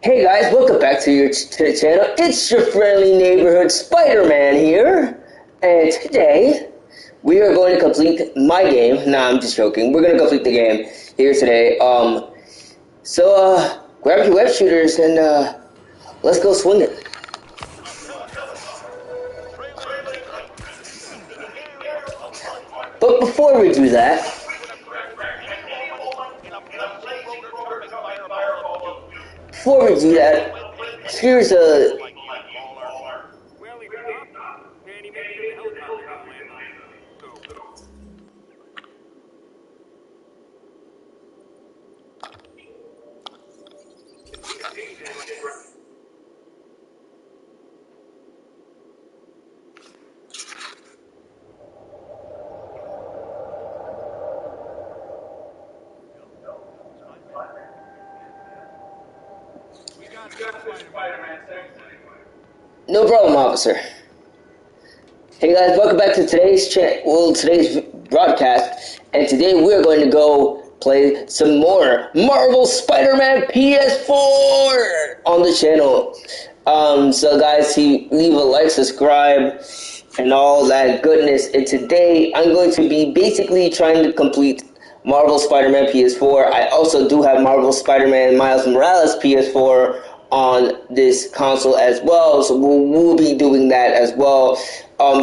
Hey guys, welcome back to the channel. It's your friendly neighborhood Spider-Man here, and today we are going to complete my game. Nah, I'm just joking. We're going to complete the game here today. Grab your web shooters and let's go swing it. But before we do that, here's a no problem, officer. Hey guys, welcome back to today's broadcast, and today we're going to go play some more Marvel Spider-Man PS4 on the channel. So guys, leave a like, subscribe, and all that goodness. And today I'm going to be basically trying to complete Marvel Spider-Man PS4. I also do have Marvel Spider-Man Miles Morales PS4 on this console as well, so we'll be doing that as well.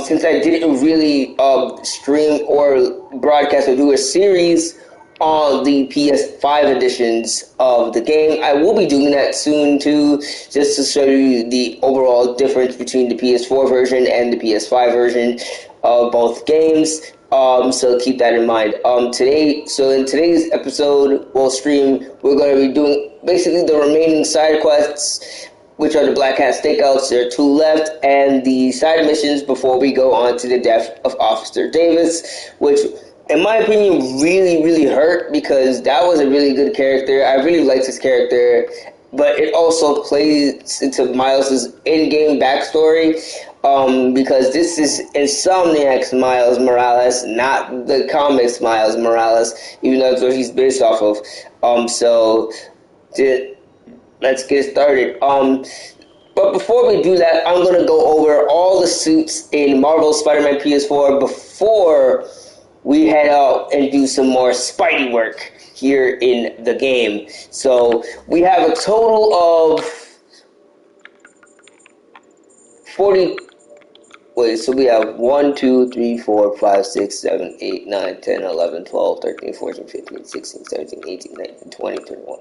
Since I didn't really stream or broadcast or do a series on the PS5 editions of the game, I will be doing that soon too, just to show you the overall difference between the PS4 version and the PS5 version of both games. So keep that in mind. In today's episode, we're going to be doing basically the remaining side quests, which are the Black Hat Stakeouts. There are 2 left, and the side missions before we go on to the death of Officer Davis, which, in my opinion, really, really hurt, because that was a really good character. I really liked his character, but it also plays into Miles' in-game backstory, because this is Insomniac's Miles Morales, not the comics Miles Morales, even though that's what he's based off of. Let's get started. But before we do that, I'm going to go over all the suits in Marvel Spider-Man PS4 before we head out and do some more Spidey work here in the game. So we have a total of 40. So we have 1, 2, 3, 4, 5, 6, 7, 8, 9, 10, 11, 12, 13, 14, 15, 16, 17, 18, 19, 20, 21,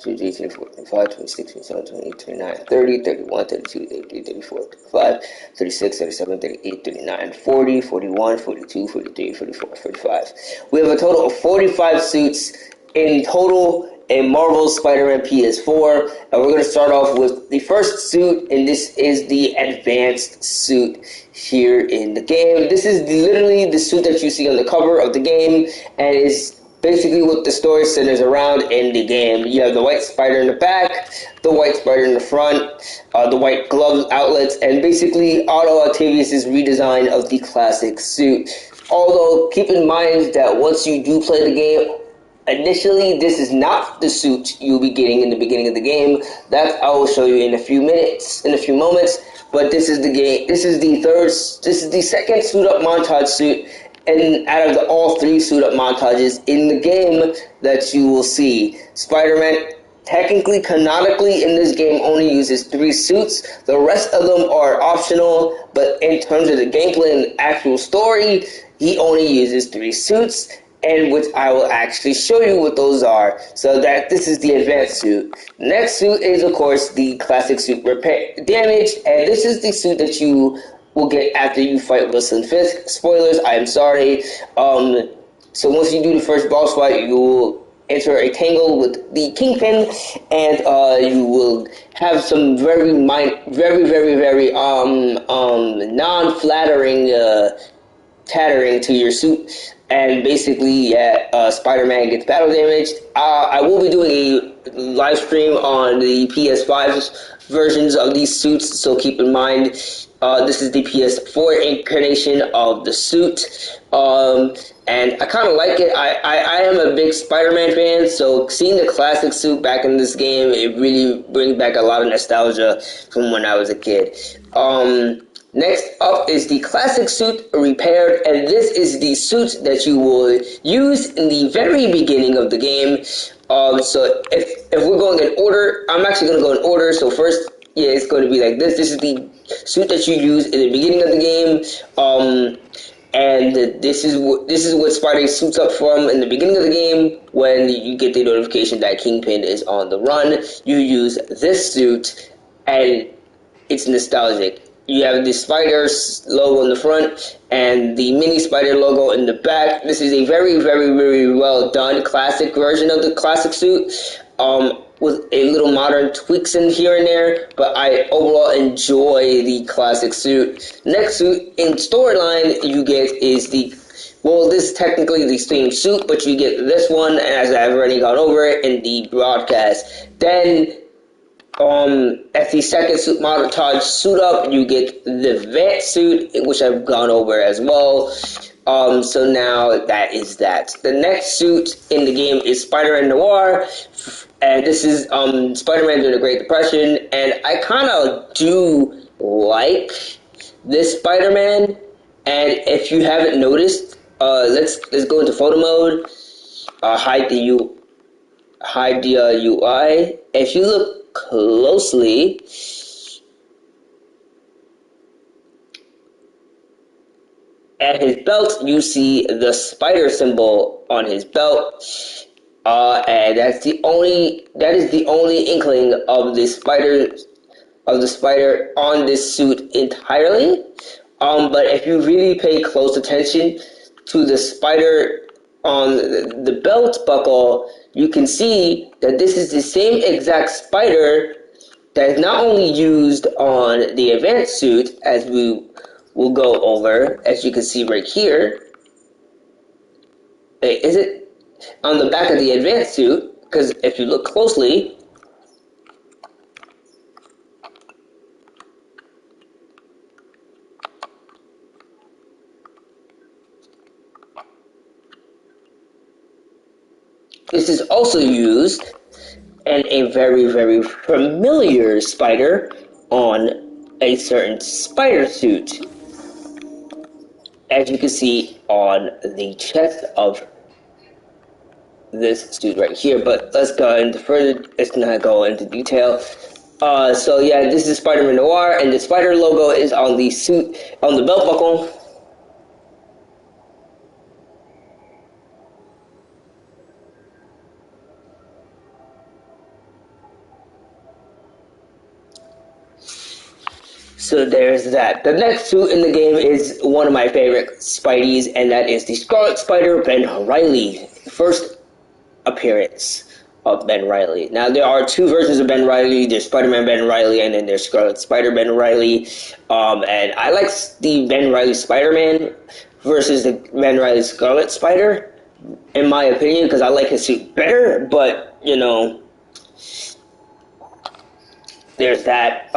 22, 23, 24, 25, 26, 27, 28, 29, 30, 31, 32, 33, 34, 35, 36, 37, 38, 39, 40, 41, 42, 43, 44, 45. We have a total of 45 suits in total in Marvel Spider-Man PS4, and we're going to start off with the first suit, and this is the advanced suit here in the game. This is literally the suit that you see on the cover of the game, and is basically what the story centers around in the game. You have the white spider in the back, the white spider in the front, the white glove outlets, and basically Otto Octavius' redesign of the classic suit. Although, keep in mind that once you do play the game, initially, this is not the suit you'll be getting in the beginning of the game. That I will show you in a few moments. But this is the game. This is the second suit up montage suit, and out of all 3 suit up montages in the game that you will see. Spider-Man, technically, canonically, in this game only uses 3 suits. The rest of them are optional, but in terms of the gameplay and actual story, he only uses 3 suits. And which I will actually show you what those are. So that this is the advanced suit. Next suit is, of course, the classic suit repair damage, and this is the suit that you will get after you fight Wilson Fisk. Spoilers, I am sorry. So once you do the first boss fight, you will enter a tangle with the Kingpin, and you will have some very non-flattering tattering to your suit and basically, yeah, Spider-Man gets battle damaged. I will be doing a live stream on the PS5 versions of these suits, so keep in mind, this is the PS4 incarnation of the suit, and I kind of like it. I am a big Spider-Man fan, so seeing the classic suit back in this game, it really brings back a lot of nostalgia from when I was a kid. Next up is the classic suit repaired, and this is the suit that you will use in the very beginning of the game. So if we're going in order, I'm actually going to go in order. So first, yeah, it's going to be like this. This is the suit that you use in the beginning of the game. And this is what Spider suits up from in the beginning of the game when you get the notification that Kingpin is on the run. You use this suit, and it's nostalgic. You have the Spider logo in the front and the mini Spider logo in the back. This is a very, very, very well done classic version of the classic suit, with a little modern tweaks in here and there, but I overall enjoy the classic suit. Next suit in storyline you get is this is technically the same suit, but you get this one, as I've already gone over it in the broadcast. Then at the second suit montage suit up, you get the Vant suit, which I've gone over as well. So now that is that. The next suit in the game is Spider-Man Noir, and this is Spider-Man during the Great Depression, and I kind of do like this Spider-Man. And if you haven't noticed, let's go into photo mode. Hide the UI. If you look closely, at his belt, you see the spider symbol on his belt, and that is the only inkling of the spider on this suit entirely. But if you really pay close attention to the spider on the belt buckle, you can see that this is the same exact spider that is not only used on the advanced suit, as we will go over, as you can see right here. Wait, is it on the back of the advanced suit? Because if you look closely, this is also used in a very, very familiar spider on a certain spider suit, as you can see on the chest of this suit right here. But let's go into further, let's not go into detail. So yeah, this is Spider-Man Noir, and the spider logo is on the suit, on the belt buckle. So there's that. The next suit in the game is one of my favorite Spideys, and that is the Scarlet Spider Ben Reilly. First appearance of Ben Reilly. Now, there are two versions of Ben Reilly. There's Spider-Man Ben Reilly, and then there's Scarlet Spider Ben Reilly. And I like the Ben Reilly Spider-Man versus the Ben Reilly Scarlet Spider, in my opinion, because I like his suit better, but, you know, there's that.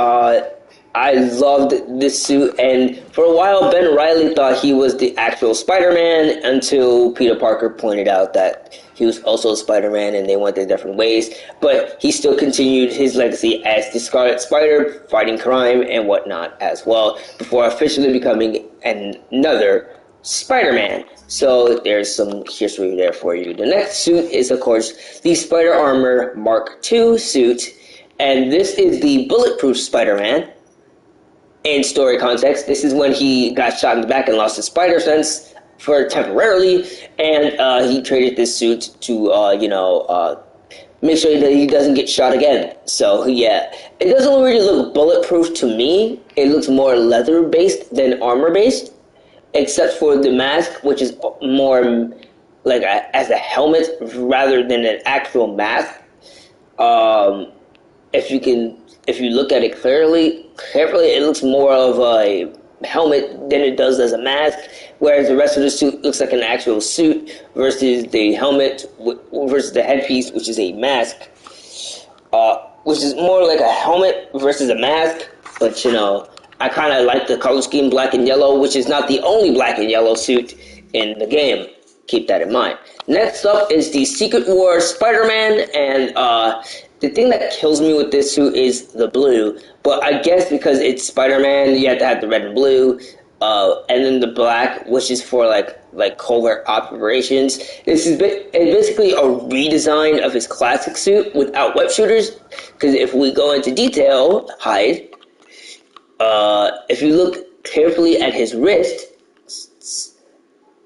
I loved this suit, and for a while, Ben Reilly thought he was the actual Spider-Man until Peter Parker pointed out that he was also Spider-Man, and they went their different ways. But he still continued his legacy as the Scarlet Spider, fighting crime and whatnot as well, before officially becoming another Spider-Man. So there's some history there for you. The next suit is, of course, the Spider Armor Mark II suit, and this is the Bulletproof Spider-Man. In story context, this is when he got shot in the back and lost his spider sense for temporarily, and he traded this suit to, make sure that he doesn't get shot again. So, yeah, it doesn't really look bulletproof to me. It looks more leather-based than armor-based, except for the mask, which is more like as a helmet rather than an actual mask. If you look at it carefully, it looks more of a helmet than it does as a mask, whereas the rest of the suit looks like an actual suit versus the helmet versus the headpiece, which is a mask, which is more like a helmet versus a mask. But I kind of like the color scheme black and yellow, which is not the only black and yellow suit in the game. Keep that in mind. Next up is the Secret War Spider-Man, and the thing that kills me with this suit is the blue. But I guess because it's Spider-Man, you have to have the red and blue, and then the black, which is for like covert operations. This is basically a redesign of his classic suit without web shooters. Because if we go into detail, if you look carefully at his wrist,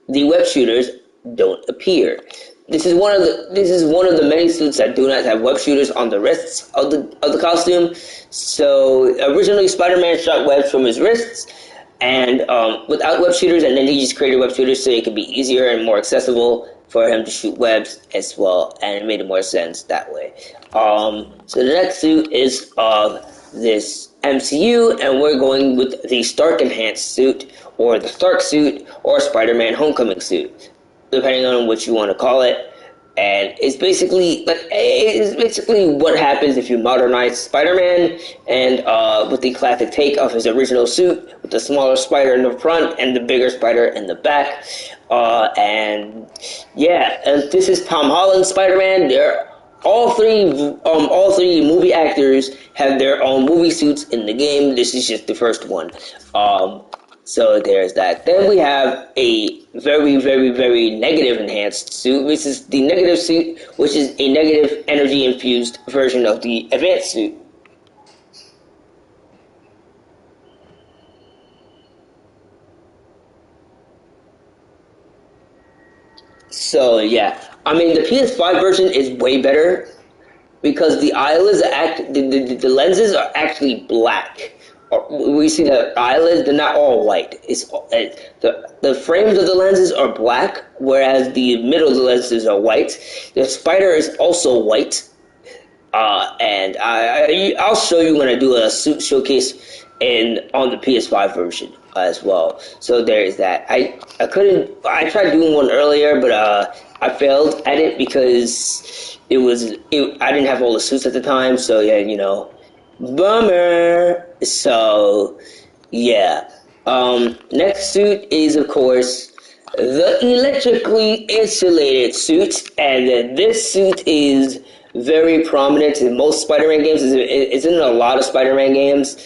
the web shooters don't appear. This is one of the many suits that do not have web shooters on the wrists of the costume. So originally Spider-Man shot webs from his wrists and without web shooters, and then he just created web shooters so it could be easier and more accessible for him to shoot webs as well, and it made more sense that way. So the next suit is of this MCU, and we're going with the Stark Enhanced suit, or the Stark suit, or Spider-Man Homecoming suit, depending on what you want to call it. And it's basically what happens if you modernize Spider-Man and with the classic take of his original suit with the smaller spider in the front and the bigger spider in the back. And this is Tom Holland's Spider-Man. All three movie actors have their own movie suits in the game. This is just the first one. So there's that. Then we have a very, very, very negative enhanced suit. This is the negative suit, which is a negative energy infused version of the advanced suit. So the PS5 version is way better because the eyelids the lenses are actually black. We see the eyelids; they're not all white. It's the frames of the lenses are black, whereas the middle of the lenses are white. The spider is also white, and I'll show you when I do a suit showcase on the PS5 version as well. So there is that. I tried doing one earlier, but I failed at it because I didn't have all the suits at the time. So bummer. So next suit is of course the electrically insulated suit, and this suit is very prominent in most Spider-Man games. It's in a lot of Spider-Man games.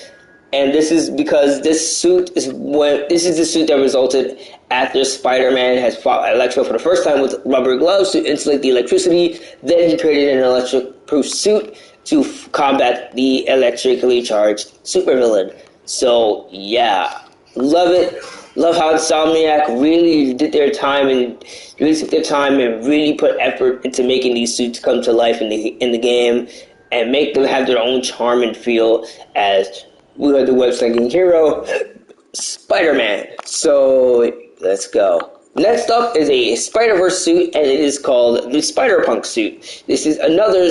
And this is because this is the suit that resulted after Spider-Man has fought Electro for the first time with rubber gloves to insulate the electricity. Then he created an electric-proof suit to combat the electrically charged supervillain. So love it. Love how Insomniac really did their time and really took their time and really put effort into making these suits come to life in the game and make them have their own charm and feel as we are the web-slinging hero, Spider-Man. So let's go. Next up is a Spider-Verse suit, and it is called the Spider-Punk suit. This is another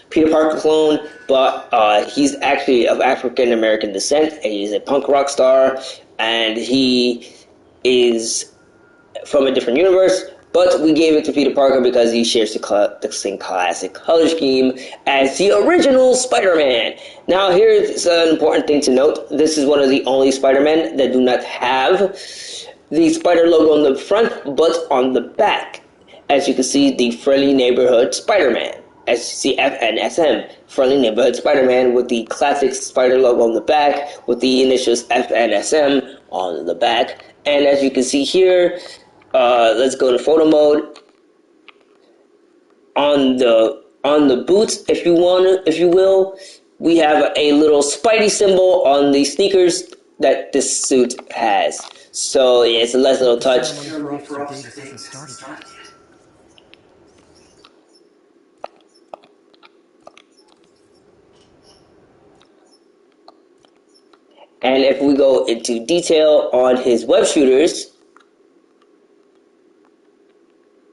Peter Parker clone, but he's actually of African-American descent, and he's a punk rock star, and he is from a different universe. But we gave it to Peter Parker because he shares the same classic color scheme as the original Spider-Man. Now, here's an important thing to note. This is one of the only Spider-Men that do not have the spider logo on the front, but on the back. As you can see, the Friendly Neighborhood Spider-Man. As you see, FNSM, Friendly Neighborhood Spider-Man, with the classic spider logo on the back, with the initials FNSM on the back. And as you can see here, let's go to photo mode. On the boots, if you will, we have a little Spidey symbol on the sneakers that this suit has. So it's a nice little touch. And if we go into detail on his web shooters,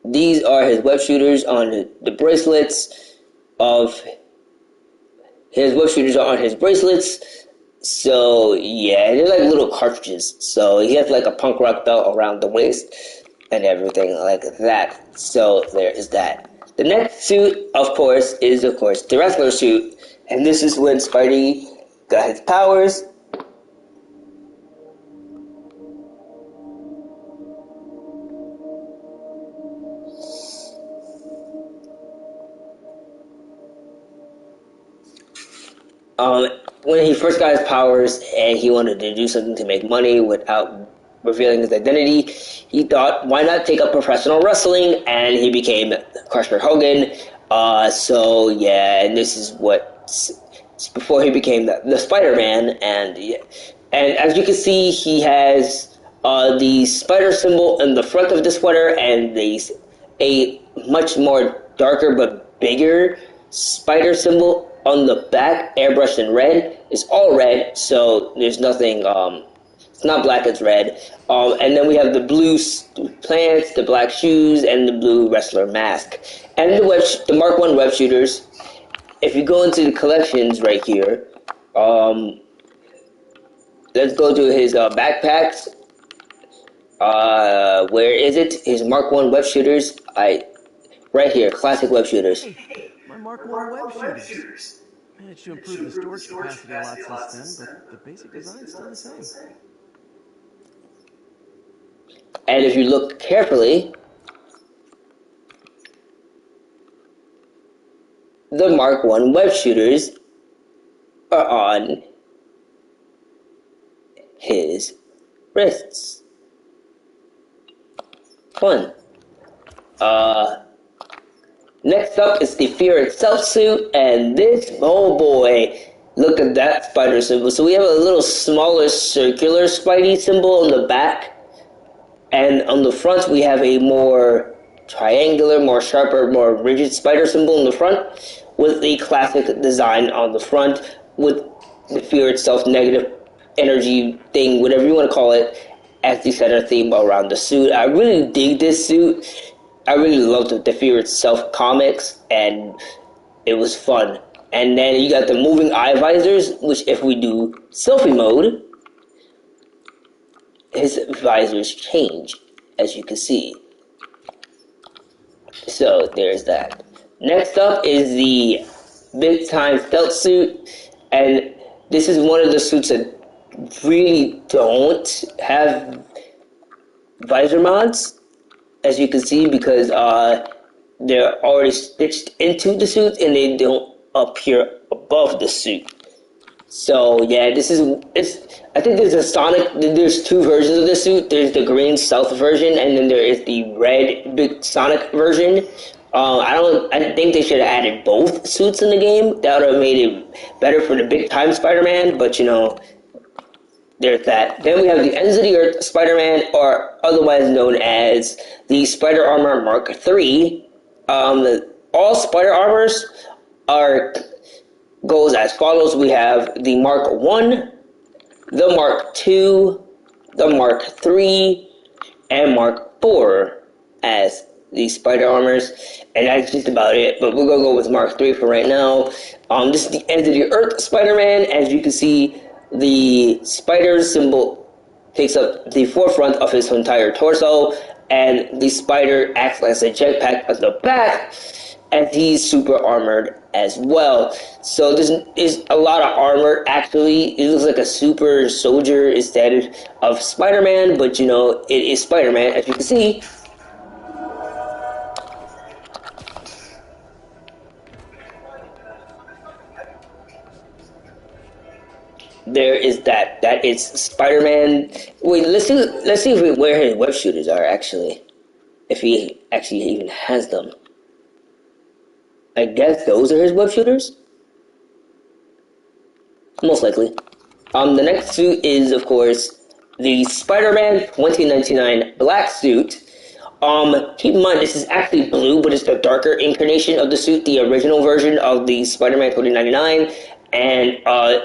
these are his web shooters on the bracelets of his web shooters are on his bracelets, So yeah, they're like little cartridges. So he has like a punk rock belt around the waist and everything like that. So there is that. The next suit, of course, is of course the wrestler suit, and this is when Spidey got his powers. Um, when he first got his powers and he wanted to do something to make money without revealing his identity, he thought, why not take up professional wrestling? And he became Crusher Hogan. So yeah, and this is what before he became the Spider-Man, and yeah, and as you can see, he has the spider symbol in the front of the sweater and a much more darker but bigger spider symbol on the back, airbrushed in red. It's all red, so there's nothing. It's not black; it's red. And then we have the blue plants, the black shoes, and the blue wrestler mask, and the Mark One web shooters. If you go into the collections right here, let's go to his backpacks. Where is it? His Mark One web shooters. Right here, classic web shooters. Hey, my Mark 1 web shooters. Managed to improve the storage capacity a lot since then, but the basic design's still the same. And if you look carefully, the Mark One web shooters are on his wrists. Fun. Next up is the Fear Itself suit, and this, oh boy, look at that spider symbol. So we have a little smaller circular Spidey symbol on the back, and on the front we have a more triangular, more sharper, more rigid spider symbol in the front, with the classic design on the front, with the Fear Itself negative energy thing, whatever you want to call it, as the center theme around the suit. I really dig this suit. I really loved the Fear Itself comics, and it was fun. And then you got the moving eye visors, which if we do selfie mode, his visors change, as you can see. So there's that. Next up is the big time stealth suit, and this is one of the suits that really don't have visor mods, as you can see, because they're already stitched into the suit and they don't appear above the suit. So yeah, I think there's two versions of the suit. There's the green stealth version, and then there is the red big Sonic version. I think they should have added both suits in the game. That would have made it better for the big time Spider-Man, but there's that. Then we have the Ends of the Earth Spider-Man, or otherwise known as the Spider Armor Mark III. All Spider Armors goes as follows. We have the Mark I, the Mark II, the Mark III, and Mark IV as the Spider Armors, and that's just about it. But we're gonna go with Mark III for right now. This is the Ends of the Earth Spider-Man. As you can see, the spider symbol takes up the forefront of his entire torso, and the spider acts as a jetpack at the back, and he's super armored as well. So this is a lot of armor. Actually, it looks like a super soldier instead of Spider-Man, but it is Spider-Man, as you can see. There is that. That is Spider-Man. Wait, let's see where his web shooters are actually. If he actually even has them. I guess those are his web shooters? Most likely. The next suit is, of course, the Spider-Man 2099 black suit. Keep in mind this is actually blue, but it's the darker incarnation of the suit, the original version of the Spider-Man 2099, and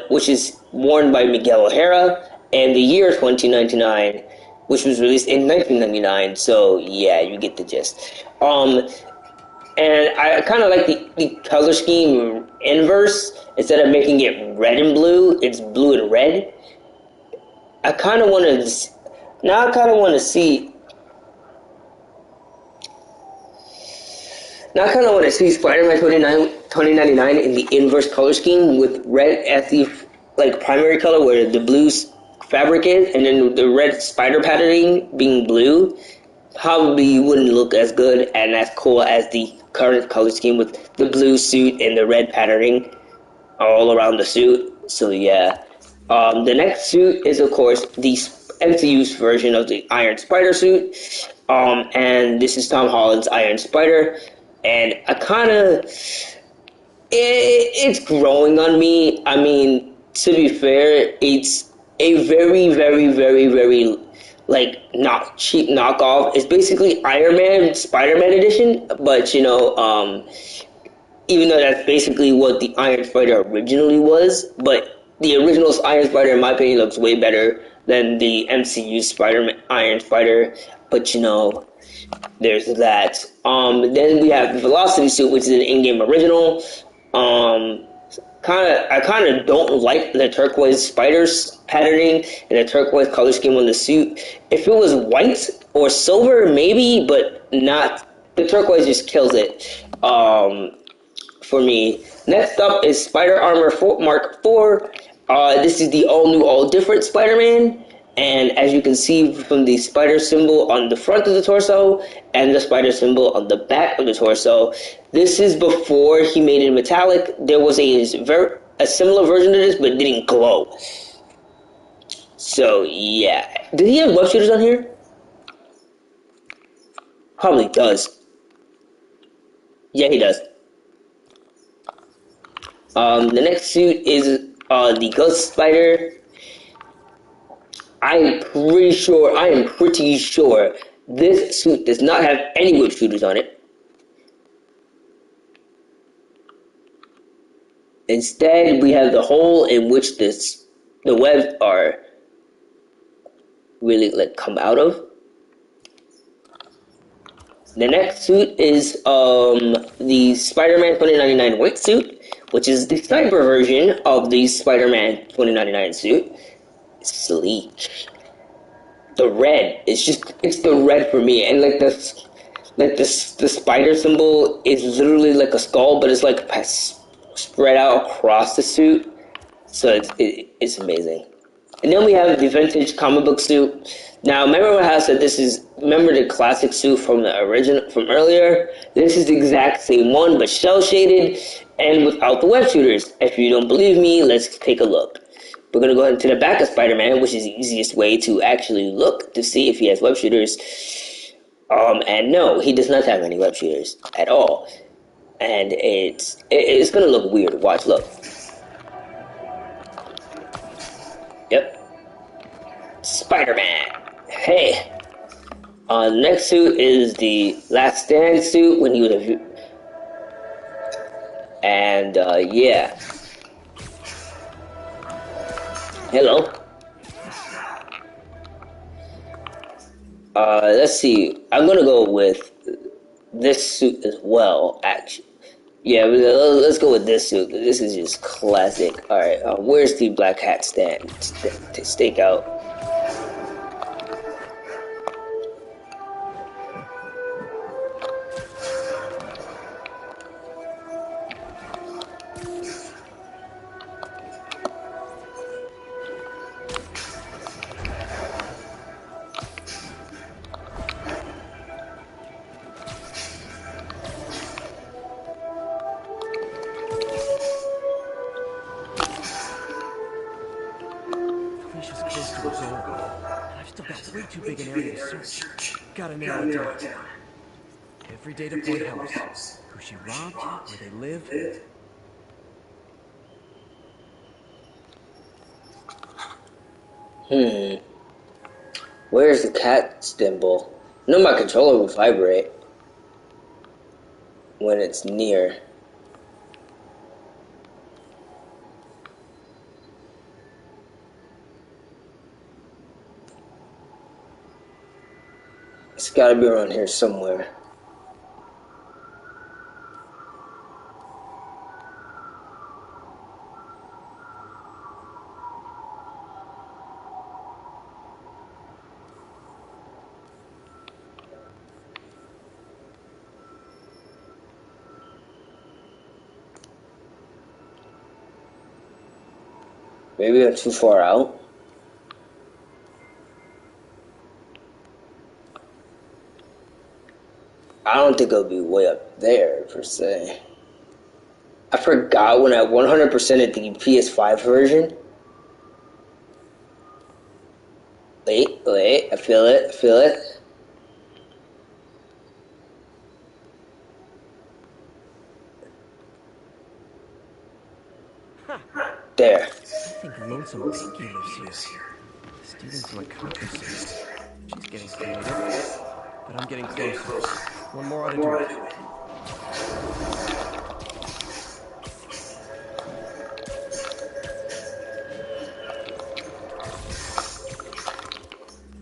which is worn by Miguel O'Hara, and the year 2099, which was released in 1999. So yeah, you get the gist. And I kind of like the color scheme inverse. Instead of making it red and blue, it's blue and red. I kind of want to... Now I kind of want to see... Now I kind of want to see Spider-Man 2099 in the inverse color scheme with red as the like primary color where the blue fabric is, and then the red spider patterning being blue. Probably wouldn't look as good and as cool as the current color scheme with the blue suit and the red patterning all around the suit. So yeah. The next suit is of course the MCU's version of the Iron Spider suit. And this is Tom Holland's Iron Spider. And I kind of, it's growing on me. I mean, to be fair, it's a very, very, very, very, like, not cheap knockoff. It's basically Iron Man, Spider-Man edition, but, even though that's basically what the Iron Spider originally was, but the original Iron Spider, in my opinion, looks way better than the MCU Spider-Man Iron Spider, but, there's that. Then we have the Velocity suit, which is an in-game original. I kind of don't like the turquoise spiders patterning and the turquoise color scheme on the suit. If it was white or silver, maybe, but not. The turquoise just kills it. For me. Next up is Spider Armor 4, Mark 4. This is the all-new, all-different Spider-Man. And as you can see from the spider symbol on the front of the torso and the spider symbol on the back of the torso, this is before he made it metallic. There was a similar version of this, but it didn't glow. So, yeah. Did he have web shooters on here? Probably does. Yeah, he does. The next suit is the Ghost Spider. I am pretty sure this suit does not have any web shooters on it. Instead, we have the hole in which the webs are really come out of. The next suit is the Spider-Man 2099 white suit, which is the sniper version of the Spider-Man 2099 suit. Sleek. The red, it's the red for me, and the spider symbol is literally like a skull, but it's like spread out across the suit, so it's amazing. And then we have the vintage comic book suit. Now, remember how I said remember the classic suit from the original, from earlier? This is the exact same one, but shell-shaded and without the web shooters. If you don't believe me, let's take a look. We're going to go into the back of Spider-Man, which is the easiest way to actually look to see if he has web shooters. And no, he does not have any web shooters at all. And it's going to look weird. Watch, look. Yep. Spider-Man. Hey. The next suit is the Last Stand suit when he was a... And, yeah. Hello. Let's see. I'm gonna go with this suit as well, actually. Yeah, let's go with this suit. This is just classic. Alright, where's the black hat stand? Stake out. Way too big an area to search. Gotta narrow it down. Every data point helps. Who she robbed, where they live. Where's the cat symbol? No, my controller will vibrate when it's near. It's gotta be around here somewhere. Maybe I'm too far out. I don't think it'll be way up there, per se. I forgot when I 100%ed the PS5 version. Wait, I feel it, I feel it. There. I think Lonesome Pinky lives here. Stealing from a copy safe. She's getting creative. But I'm getting closer. One more ought to do it.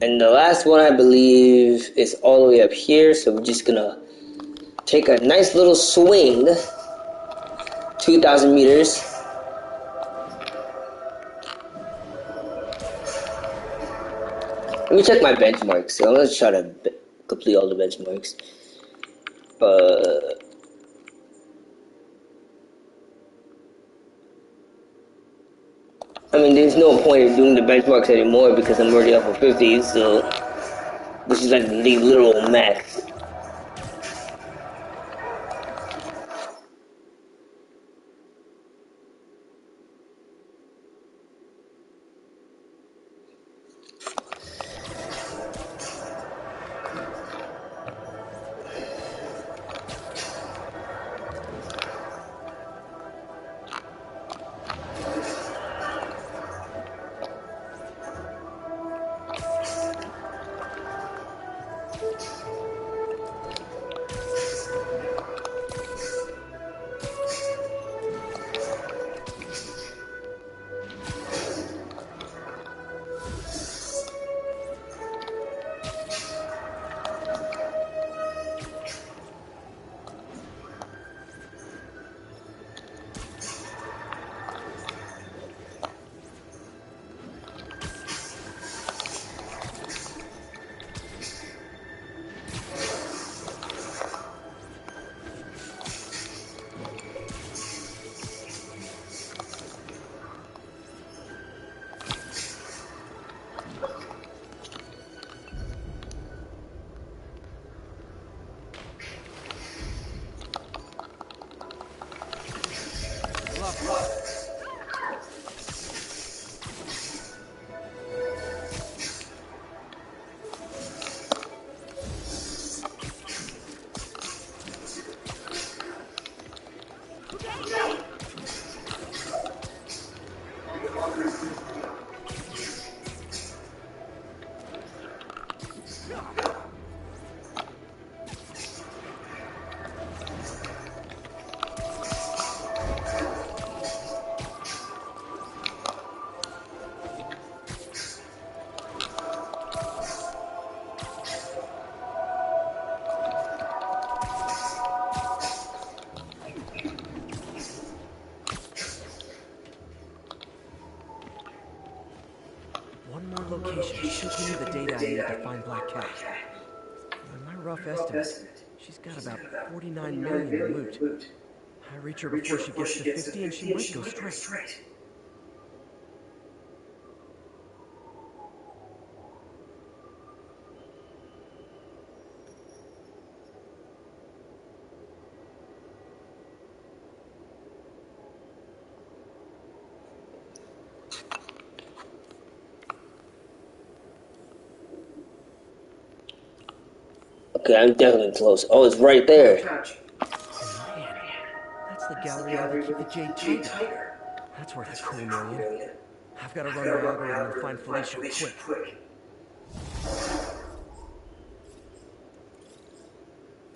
And the last one, I believe, is all the way up here. So we're just gonna take a nice little swing. 2,000 meters. Let me check my benchmarks. So I'm gonna try to complete all the benchmarks. I mean, there's no point in doing the benchmarks anymore because I'm already up for 50, so this is like the literal max. One more location should give me the data I need to find Black Cat. By my rough estimate, she's got about 49 million in loot. I reach her before she gets to 50 and she might go straight. Okay, I'm definitely close. Oh, it's right there. Man, that's the gallery where they keep the Jade Tiger. That's worth a cool million. I've got to run my algorithm and find Felicia quick.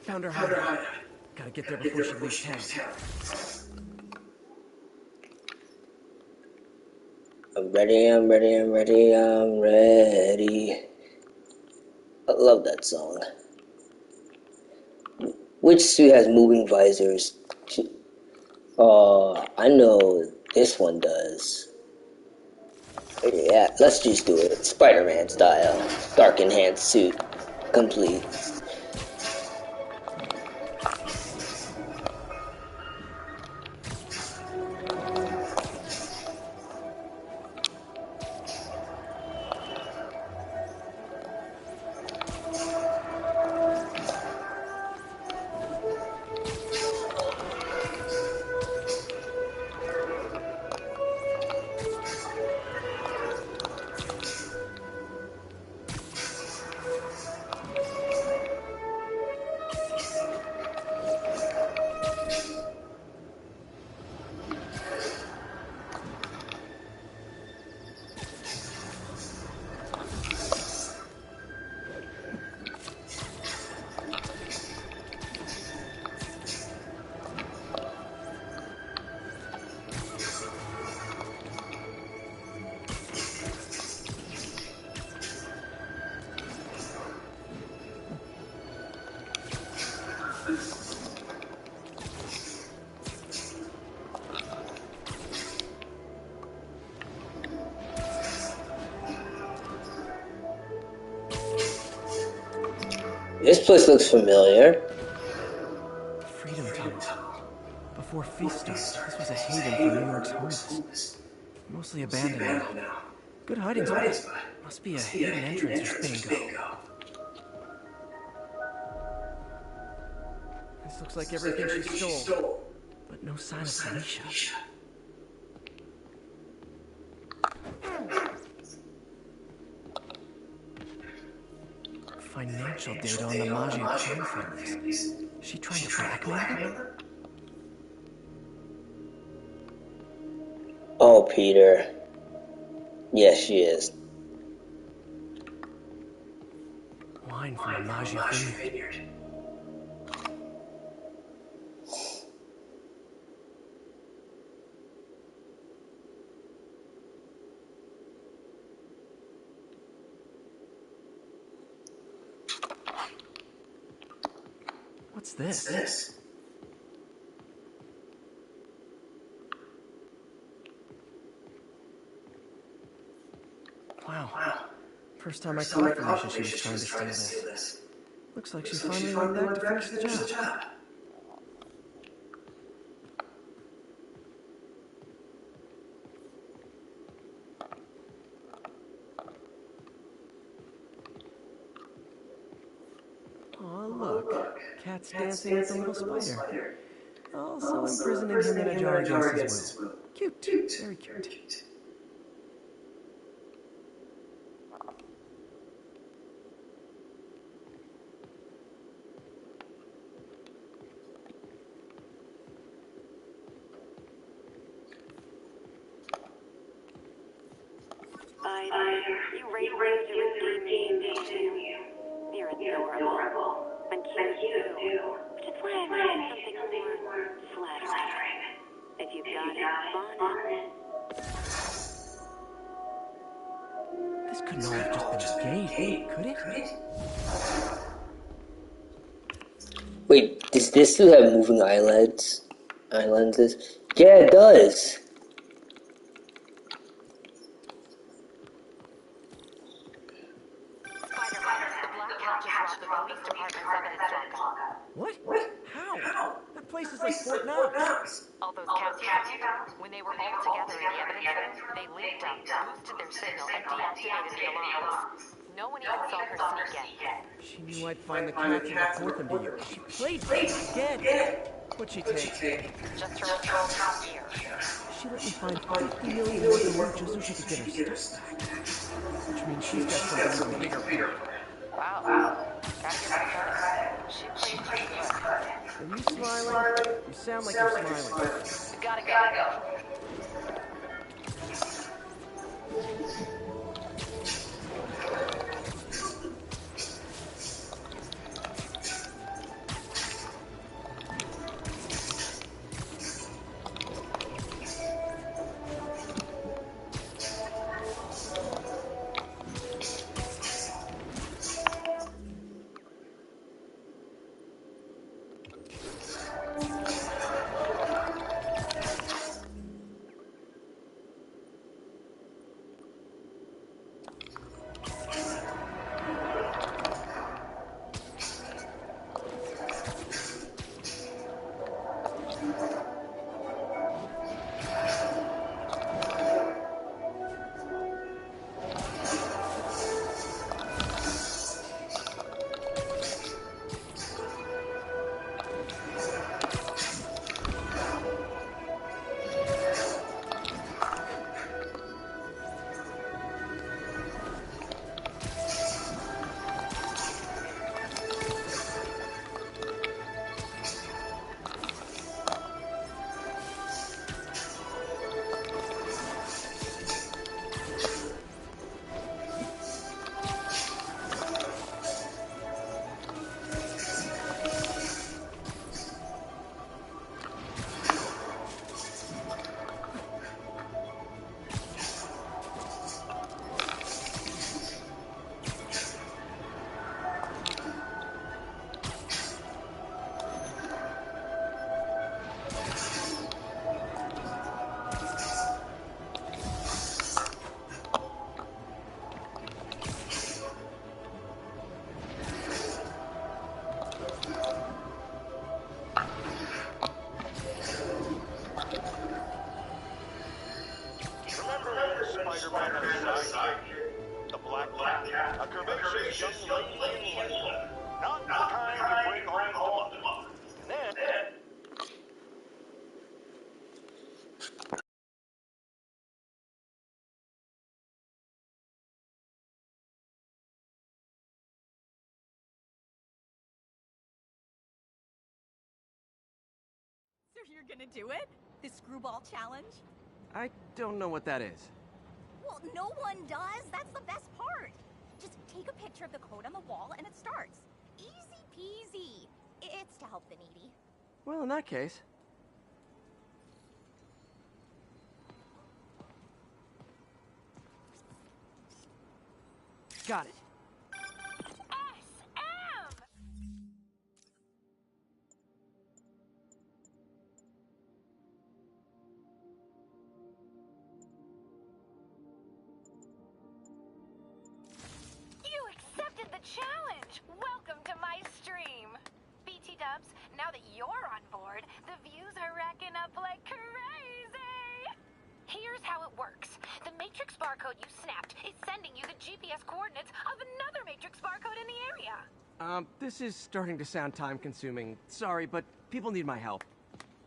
Found her hideout. Gotta get there before she leaves town. I'm ready. I love that song. Which suit has moving visors? I know this one does. Yeah, let's just do it. Spider-Man style. Dark enhanced suit. Complete. This place looks familiar. Freedom Tunnel. Before Feast started, this was a haven for New York's homeless. Mostly abandoned now. Good hiding spot. Must be a hidden entrance or bingo. This looks like everything she stole. But no sign of Felicia. Financial data on the Maggia crime families. She trying to blackmail them? Oh, Peter. Yes, she is. Wine from the Maggia vineyard. What's this? Wow. First time I caught Felicia, she was trying to steal this. Looks like she finally went back to finish the job. Aw, look. Cat's dancing with the little spider. Also imprisoning him in a jar against his will. Cute. Very cute. You raised to redeem me, didn't you? You're adorable. And cute, too. Which is why I need something more flattering. If you've got it, bonnet. This couldn't all have just been a game, could it? Wait, does this still have moving eyelids? Eyelenses? Yeah, it does. What? How? That place is like Fort Knox. All those cats you found, when they were all together in the evidence room, they linked up, boosted their signal, and deactivated the alarms. No one even saw her sneak in. She knew I'd find the cats and report them to you. She played me again. What'd she take? Just her own year. She let me find 50 million worth of loot just so she could get her stuff back. Which means she's got something even bigger. Wow. Gotta give her credit. She played pretty good. Are you smiling? You sound like you're smiling. Gotta go. Spider-Man has a sidekick. The Black Cat, a curvaceous young lady in leather. Not the kind you bring home to mother. And then... So you're gonna do it? The screwball challenge? I don't know what that is. Well, no one does. That's the best part. Just take a picture of the code on the wall and it starts. Easy peasy. It's to help the needy. Well, in that case... Got it. You accepted the challenge! Welcome to my stream! BT Dubs, now that you're on board, the views are racking up like crazy! Here's how it works. The Matrix barcode you snapped is sending you the GPS coordinates of another Matrix barcode in the area. This is starting to sound time-consuming. Sorry, but people need my help.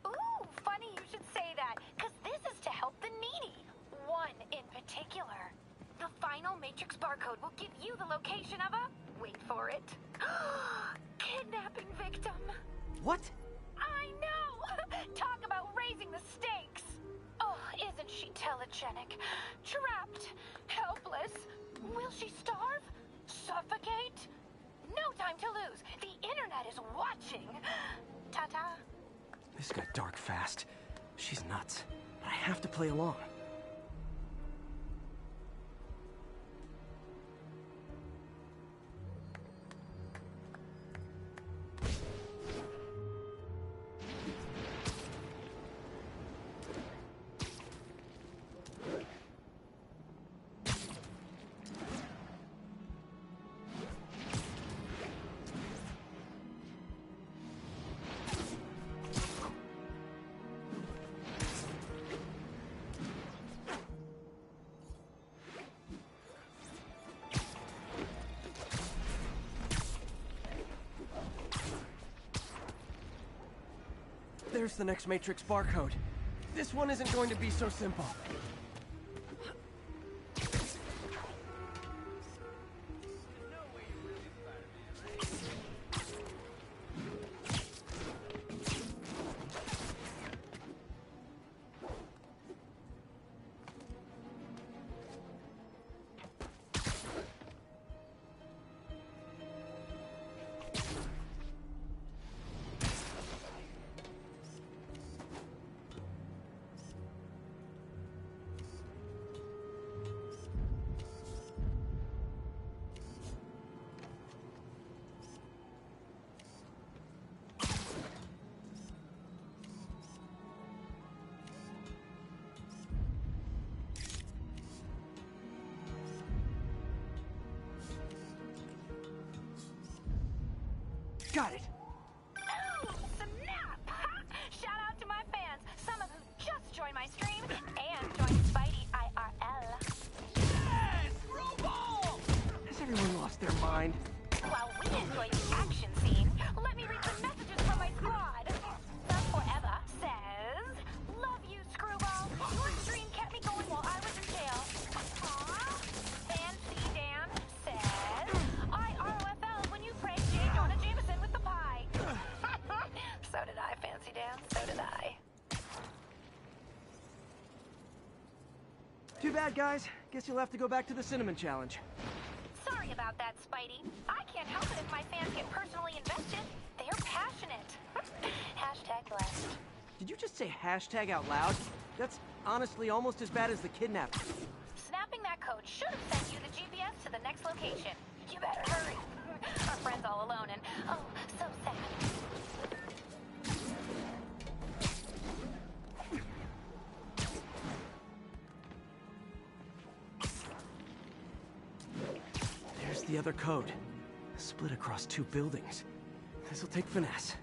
Ooh, funny you should say that, because this is to help the needy. One in particular. The final Matrix barcode will give you the location of a... wait for it. Kidnapping victim. What? I know! Talk about raising the stakes! Oh, isn't she telegenic? Trapped. Helpless. Will she starve? Suffocate? No time to lose. The internet is watching. Ta-ta. This got dark fast. She's nuts. But I have to play along. There's the next Matrix barcode. This one isn't going to be so simple. Got it! Ooh, snap! Shout out to my fans, some of who just joined my stream and joined Spidey IRL. Yes! Screwball! Has everyone lost their mind? While we enjoy the action scene, let me read some messages from my squad. Sub Forever says, "Love you, Screwball. Your stream kept me going while I was in jail." Aww. Fancy Dan says, "I ROFL when you pranked J. Jonah Jameson with the pie." So did I, Fancy Dan. So did I. Too bad, guys. Guess you'll have to go back to the cinnamon challenge. Sorry about that, Spidey. I can't help it if my fans get personally invested. They're passionate. Hashtag blessed. Did you just say hashtag out loud? That's honestly almost as bad as the kidnapping. Snapping that code should have sent you the GPS to the next location. You better hurry. Our friend's all alone and, oh, so sad. There's the other code. Split across 2 buildings. This'll take finesse.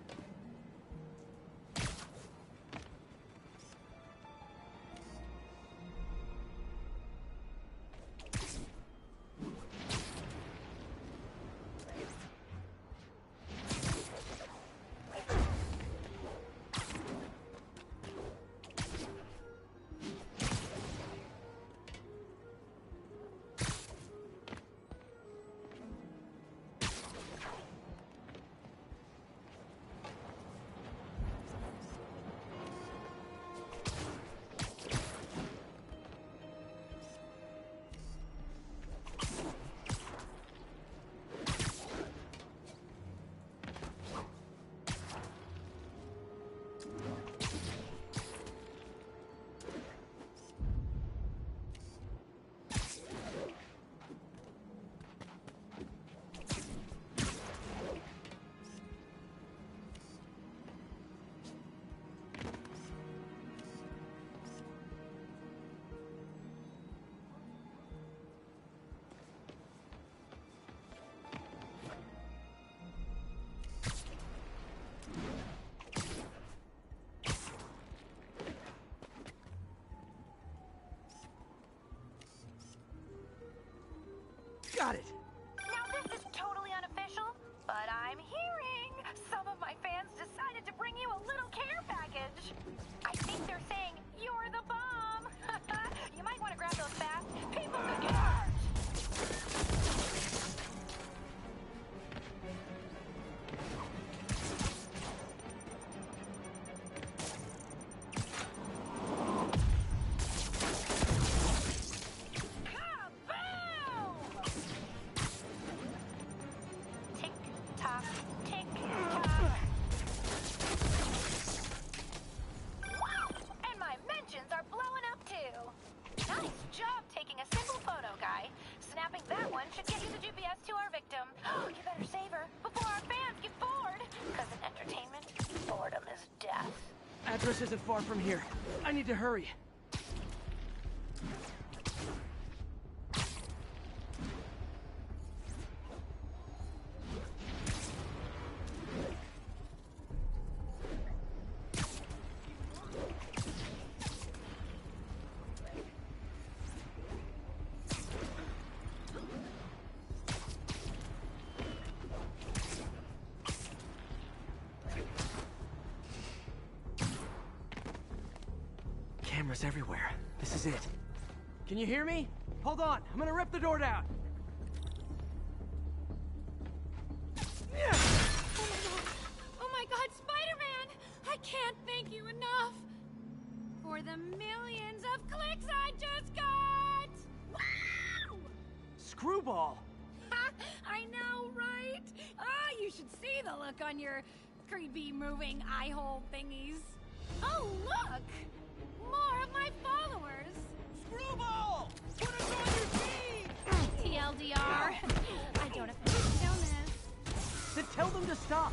got it. Now this is totally unofficial, but I'm hearing some of my fans decided to bring you a little care package. I think they're saying you're the bomb. You might want to grab those fast. People could get hurt. Address isn't far from here. I need to hurry. Cameras everywhere. This is it. Can you hear me? Hold on, I'm gonna rip the door down. Oh my god, Spider-Man! I can't thank you enough for the millions of clicks I just got! Wow! Screwball! Ha! I know, right? Ah, you should see the look on your creepy moving eye hole thingies. Oh, look! More of my followers! Screwball! Put us on your team! TLDR. I don't have to condone this. Then tell them to stop.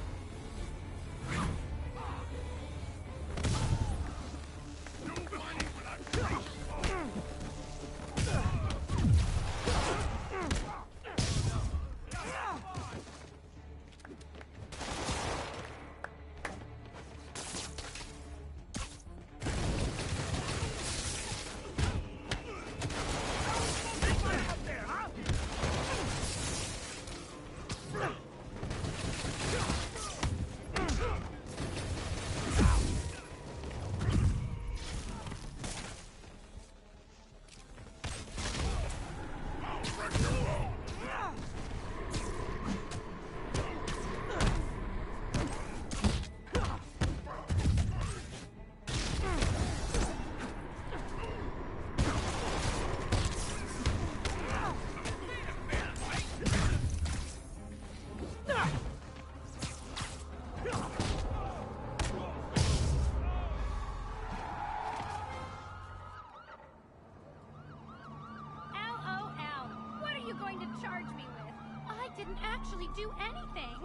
Do anything.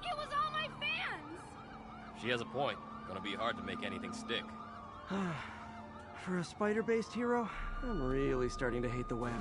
It was all my fans. She has a point. Gonna be hard to make anything stick. For a spider-based hero, I'm really starting to hate the web.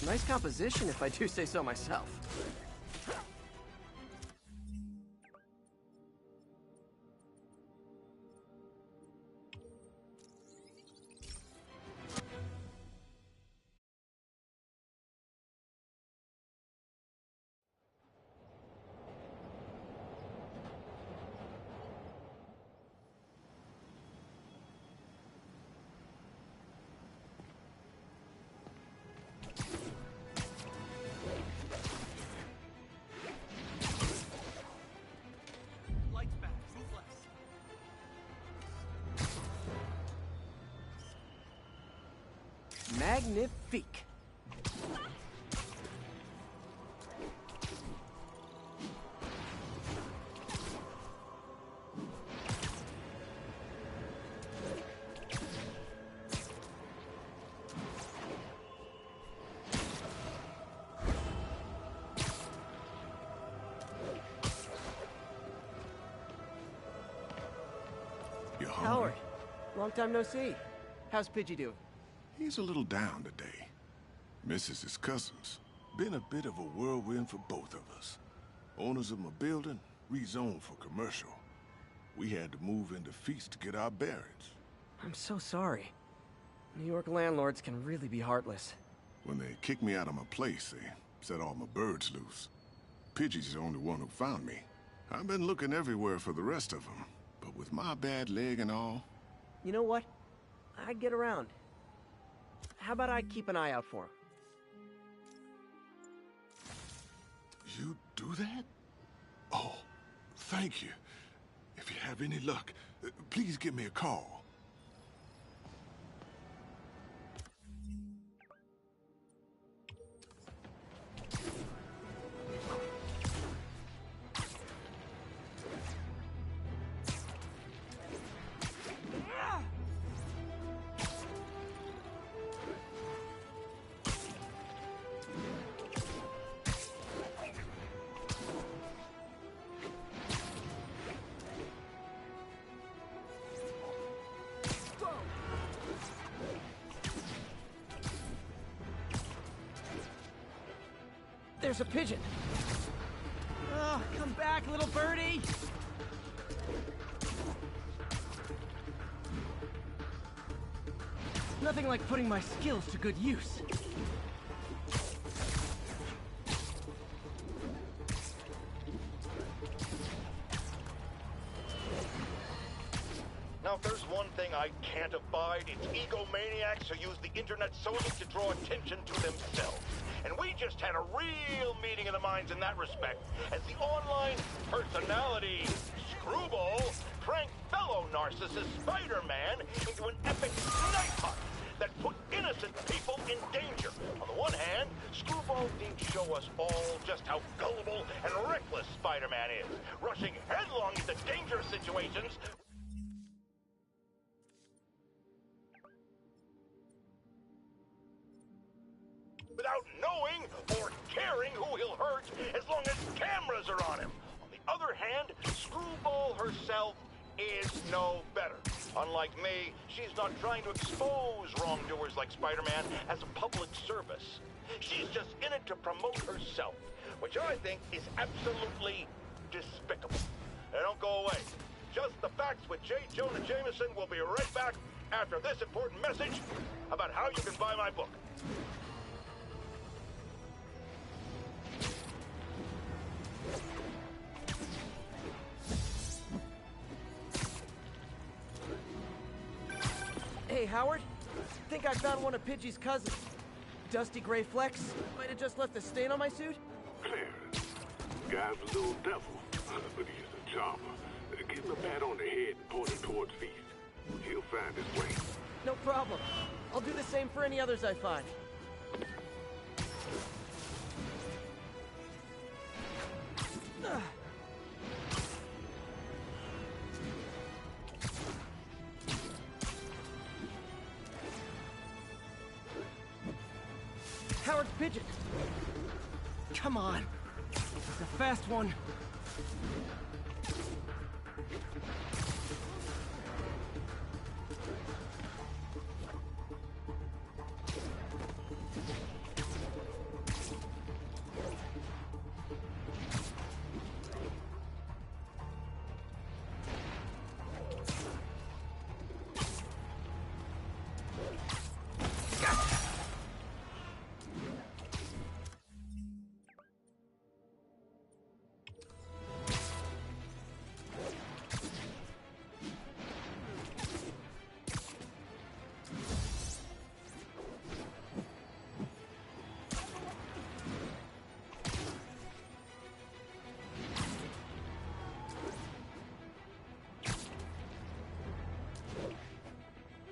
Nice composition, if I do say so myself. Magnifique. Howard, long time no see. How's Pidgey doing? He's a little down today. Misses his cousins. Been a bit of a whirlwind for both of us. Owners of my building rezoned for commercial. We had to move into Feast to get our bearings. I'm so sorry. New York landlords can really be heartless. When they kicked me out of my place, they set all my birds loose. Pidgey's the only one who found me. I've been looking everywhere for the rest of them, but with my bad leg and all... You know what? I'd get around. How about I keep an eye out for him? You do that? Oh, thank you. If you have any luck, please give me a call. There's a pigeon. Oh, come back, little birdie! Nothing like putting my skills to good use. Now, if there's one thing I can't abide, it's egomaniacs who use the internet solely to draw attention to themselves. And we just had a real meeting of the minds in that respect, as the online personality Screwball pranked fellow narcissist Spider-Man into an epic night hunt that put innocent people in danger. On the one hand, Screwball did show us all just how gullible and reckless Spider-Man is, rushing headlong into dangerous situations without knowing or caring who he'll hurt as long as cameras are on him. On the other hand, Screwball herself is no better. Unlike me, she's not trying to expose wrongdoers like Spider-Man as a public service. She's just in it to promote herself, which I think is absolutely despicable. Now don't go away. Just the Facts with J. Jonah Jameson will be right back after this important message about how you can buy my book. Hey, Howard. Think I found one of Pidgey's cousins. Dusty gray flecks. Might have just left a stain on my suit. Clarence. Guy's a little devil, but he's a charmer. Give him a pat on the head and point him towards Feast. He'll find his way. No problem. I'll do the same for any others I find. Howard's pigeon. Come on. It's a fast one.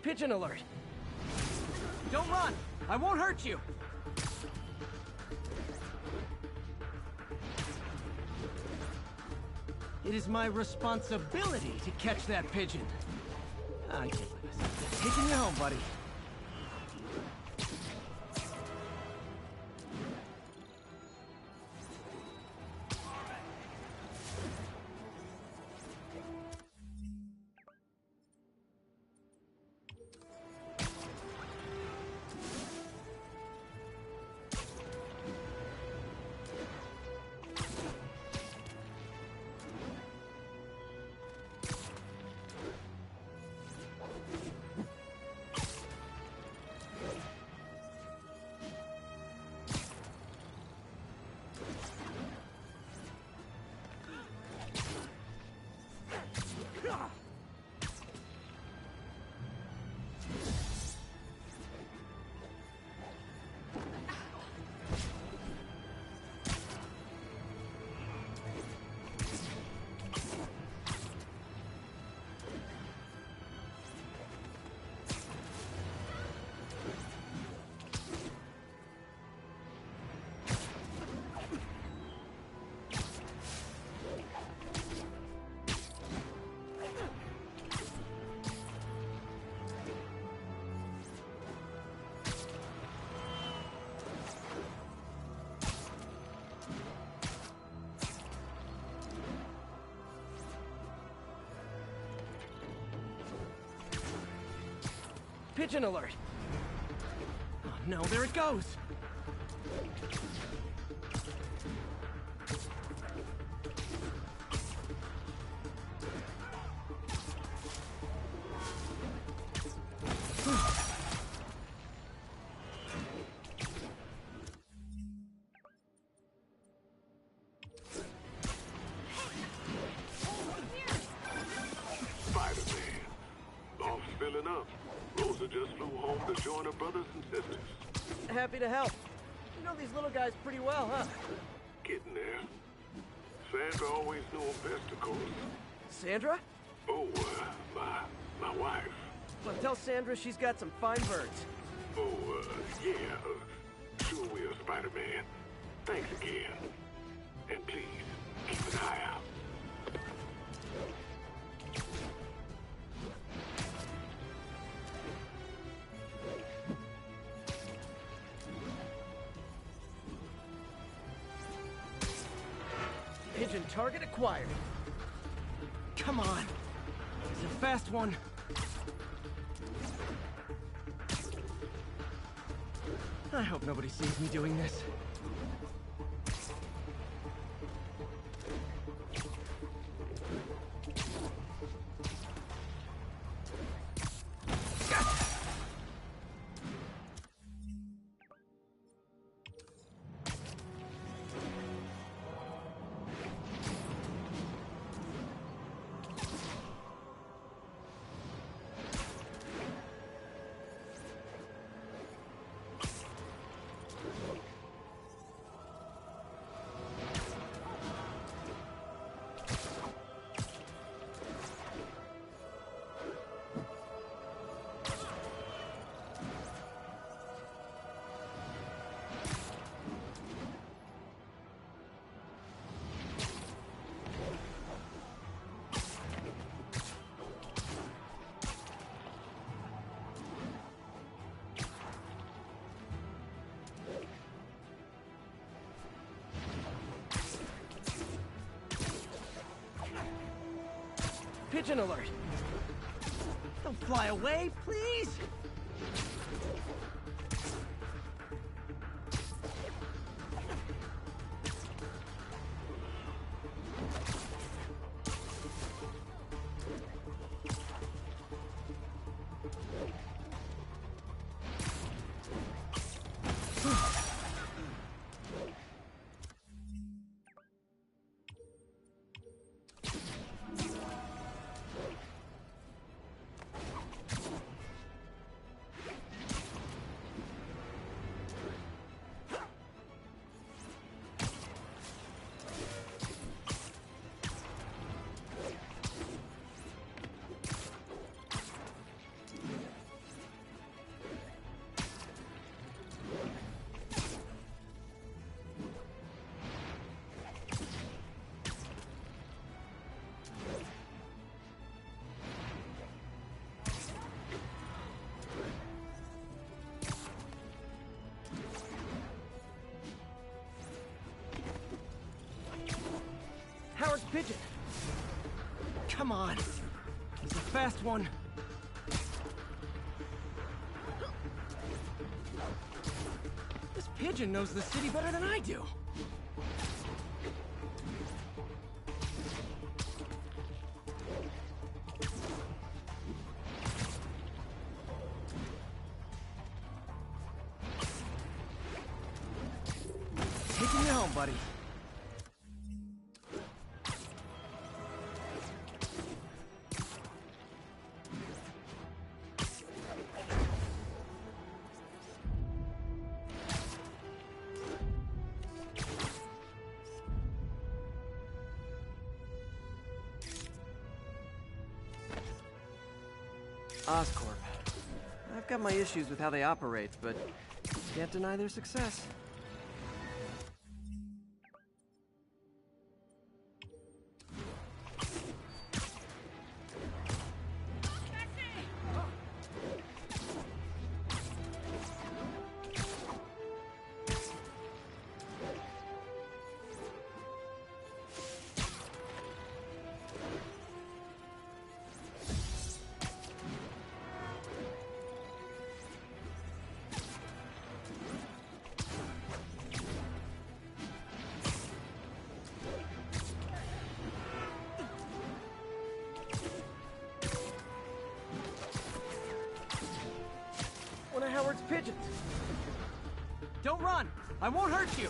Pigeon alert! Don't run! I won't hurt you! It is my responsibility to catch that pigeon. I can't believe this. Taking you home, buddy. Pigeon alert! Oh no, there it goes! Spider-Man. Off filling up. Rosa just flew home to join her brothers and sisters. Happy to help. You know these little guys pretty well, huh? Getting there. Sandra always knew him best, of course. Sandra? Oh, my wife. Well, tell Sandra she's got some fine birds. Oh, yeah. Sure will, Spider-Man. Thanks again. And please, keep an eye out. Pigeon target acquired. Come on. It's a fast one. I hope nobody sees me doing this. Pigeon alert! Don't fly away, please! Howard's pigeon. Come on. He's a fast one. This pigeon knows the city better than I do. Taking you home, buddy. Oscorp. I've got my issues with how they operate, but can't deny their success. I won't hurt you!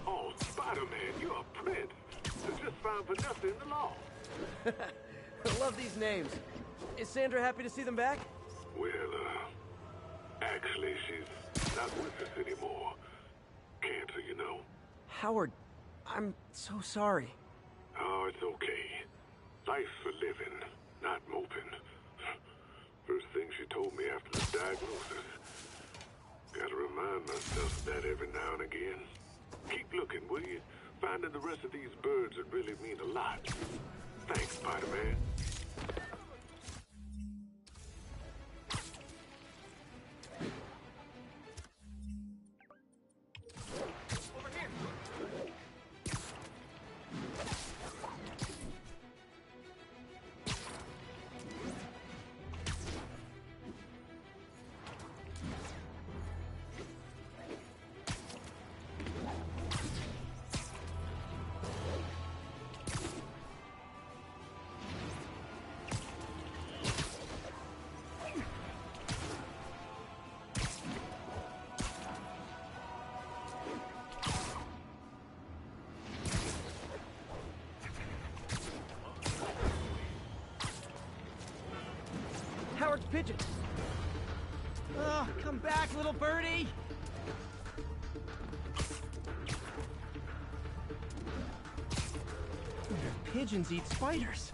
Oh, Spider-Man, you're a prince. You're just fine for nothing in the law. I love these names. Is Sandra happy to see them back? Well, actually, she's not with us anymore. Cancer, you know. Howard, I'm so sorry. Oh, it's okay. Life's for living, not moping. First thing she told me after the diagnosis. Gotta remind myself of that every now and again. Keep looking, will you? Finding the rest of these birds would really mean a lot. Thanks, Spider-Man. Howard's pigeon. Oh, come back, little birdie! Pigeons eat spiders.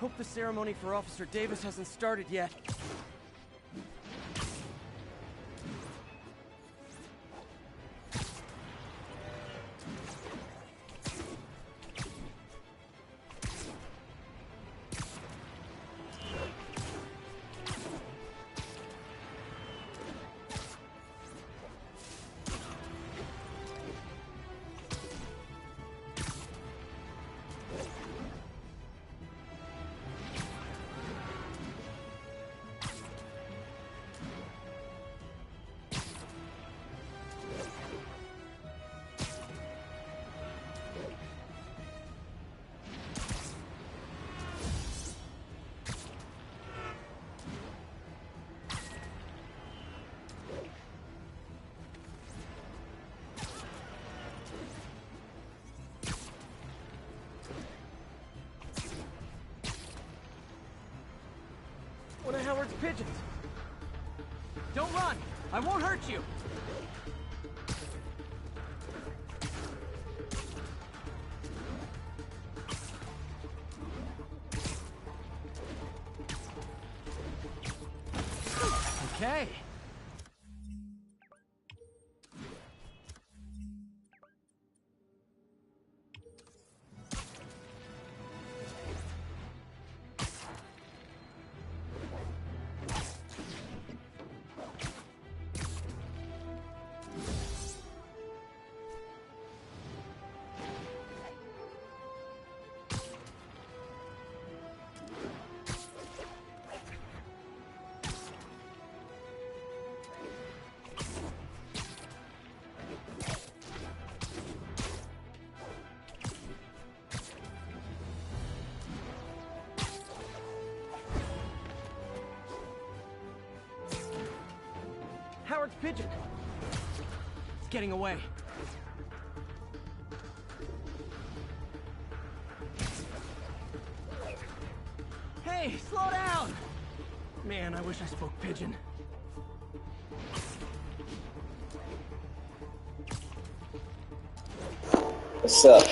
Hope the ceremony for Officer Davis hasn't started yet. One of Howard's pigeons. Don't run! I won't hurt you! Okay. Howard's pigeon. It's getting away. Hey, slow down! Man, I wish I spoke pigeon. What's up?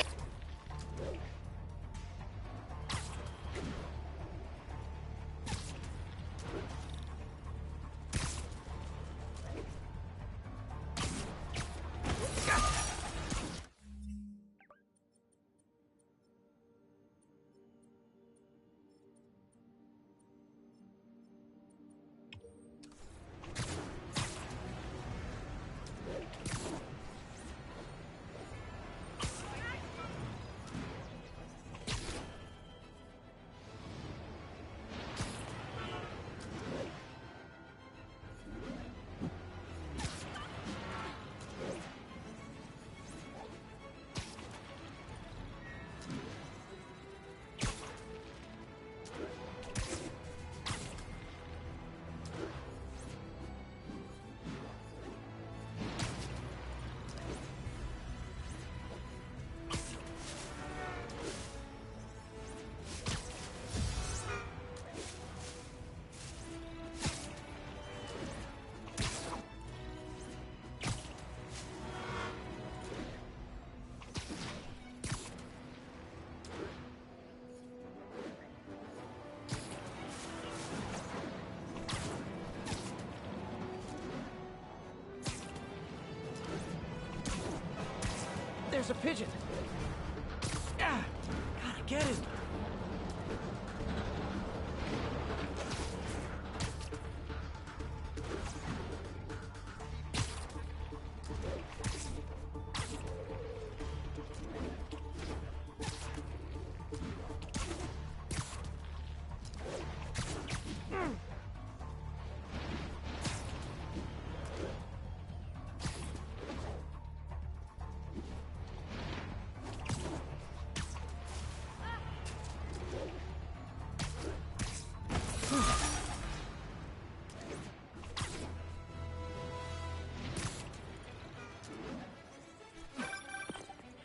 There's a pigeon. Ah, gotta get him.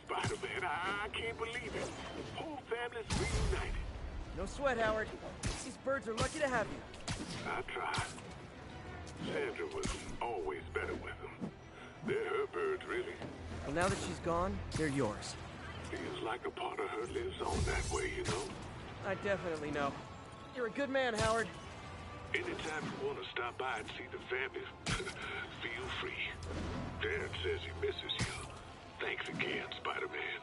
Spider-Man, I can't believe it. Whole family's reunited. No sweat, Howard. These birds are lucky to have you. I tried. Sandra was always better with them. They're her birds, really. Well, now that she's gone, they're yours. Feels like a part of her lives on that way, you know? I definitely know. You're a good man, Howard. Anytime you want to stop by and see the family, feel free. Dad says he misses you. Thanks again, Spider-Man.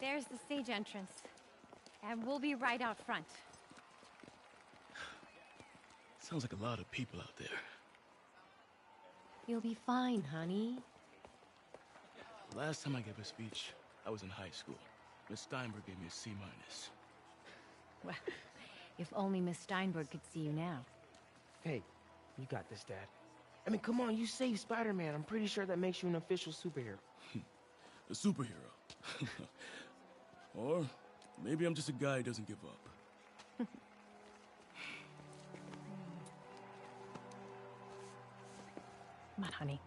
There's the stage entrance. And we'll be right out front. Sounds like a lot of people out there. You'll be fine, honey. Last time I gave a speech, I was in high school. Miss Steinberg gave me a C-. Well, if only Miss Steinberg could see you now. Hey, you got this, Dad. I mean, come on, you saved Spider-Man. I'm pretty sure that makes you an official superhero. A superhero. Or maybe I'm just a guy who doesn't give up. Come on, honey.